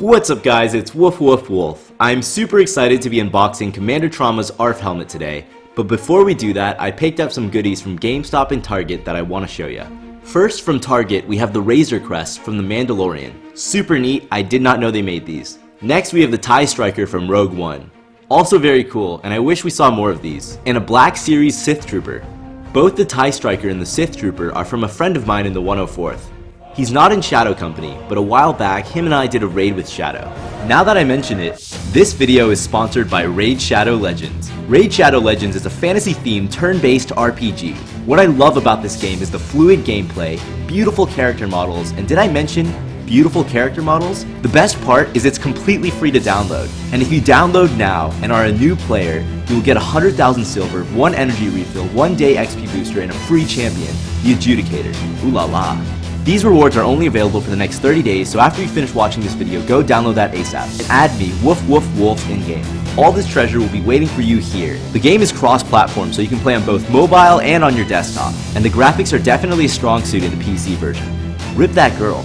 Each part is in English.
What's up guys, it's WoofWoofWolffe. I'm super excited to be unboxing Commander Trauma's ARF helmet today, but before we do that, I picked up some goodies from GameStop and Target that I want to show you. First, from Target, we have the Razor Crest from The Mandalorian. Super neat, I did not know they made these. Next, we have the TIE Striker from Rogue One. Also very cool, and I wish we saw more of these. And a Black Series Sith Trooper. Both the TIE Striker and the Sith Trooper are from a friend of mine in the 104th. He's not in Shadow Company, but a while back, him and I did a raid with Shadow. Now that I mention it, this video is sponsored by Raid Shadow Legends. Raid Shadow Legends is a fantasy-themed turn-based RPG. What I love about this game is the fluid gameplay, beautiful character models, and did I mention beautiful character models? The best part is it's completely free to download. And if you download now and are a new player, you will get 100,000 silver, 1 energy refill, 1 day XP booster, and a free champion, the Adjudicator. Ooh la la. These rewards are only available for the next 30 days, so after you finish watching this video, go download that ASAP and add me, WoofWoofWolffe, in-game. All this treasure will be waiting for you here. The game is cross-platform, so you can play on both mobile and on your desktop, and the graphics are definitely a strong suit in the PC version. Rip that girl.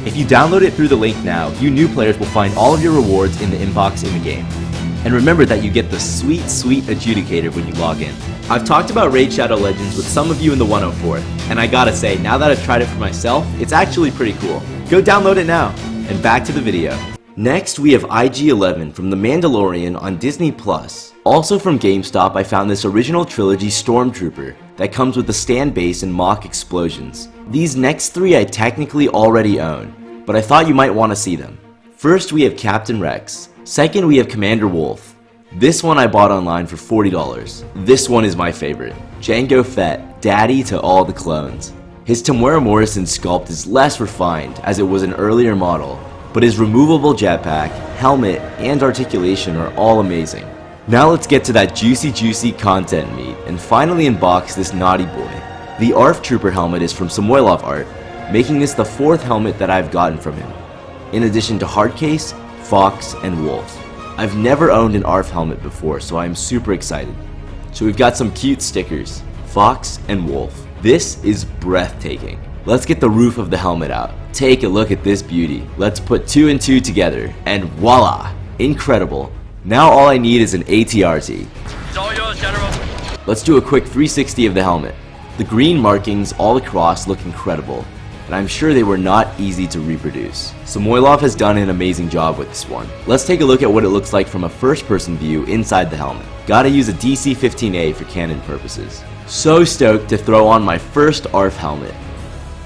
If you download it through the link now, you new players will find all of your rewards in the inbox in the game. And remember that you get the sweet Adjudicator when you log in. I've talked about Raid Shadow Legends with some of you in the 104th, and I gotta say, now that I've tried it for myself, it's actually pretty cool. Go download it now, and back to the video. Next, we have IG-11 from The Mandalorian on Disney+. Also from GameStop, I found this original trilogy Stormtrooper that comes with the stand base and mock explosions. These next three I technically already own, but I thought you might want to see them. First, we have Captain Rex. Second, we have Commander Wolffe. This one I bought online for $40. This one is my favorite. Jango Fett, daddy to all the clones. His Temuera Morrison sculpt is less refined as it was an earlier model, but his removable jetpack, helmet, and articulation are all amazing. Now let's get to that juicy content meat and finally unbox this naughty boy. The ARF Trooper helmet is from Samoylov art, making this the 4th helmet that I've gotten from him. In addition to Hardcase, Fox, and Wolf. I've never owned an ARF helmet before, so I'm super excited. So we've got some cute stickers, Fox and Wolf. This is breathtaking. Let's get the roof of the helmet out. Take a look at this beauty. Let's put 2 and 2 together, and voila! Incredible. Now all I need is an ATRT. It's all yours, General. Let's do a quick 360 of the helmet. The green markings all across look incredible, and I'm sure they were not easy to reproduce. Samoylov has done an amazing job with this one. Let's take a look at what it looks like from a first-person view inside the helmet. Gotta use a DC-15A for canon purposes. So stoked to throw on my first ARF helmet.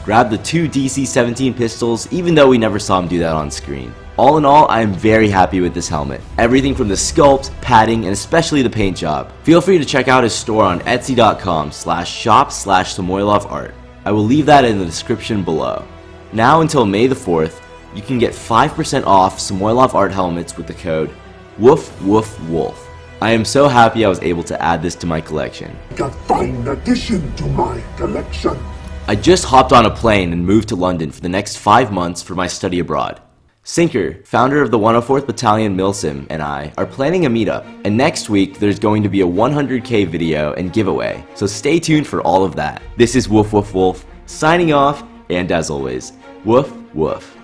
Grab the 2 DC-17 pistols, even though we never saw him do that on screen. All in all, I am very happy with this helmet. Everything from the sculpt, padding, and especially the paint job. Feel free to check out his store on etsy.com/shop/SamoylovArt. I will leave that in the description below. Now until May the 4th, you can get 5% off Samoylov art helmets with the code WoofWoofWolffe. I am so happy I was able to add this to my collection. A fine addition to my collection. I just hopped on a plane and moved to London for the next 5 months for my study abroad. Sinker, founder of the 104th Battalion Milsim, and I are planning a meetup, and next week there's going to be a 100k video and giveaway, so stay tuned for all of that. This is WoofWoofWolffe, signing off, and as always, woof woof.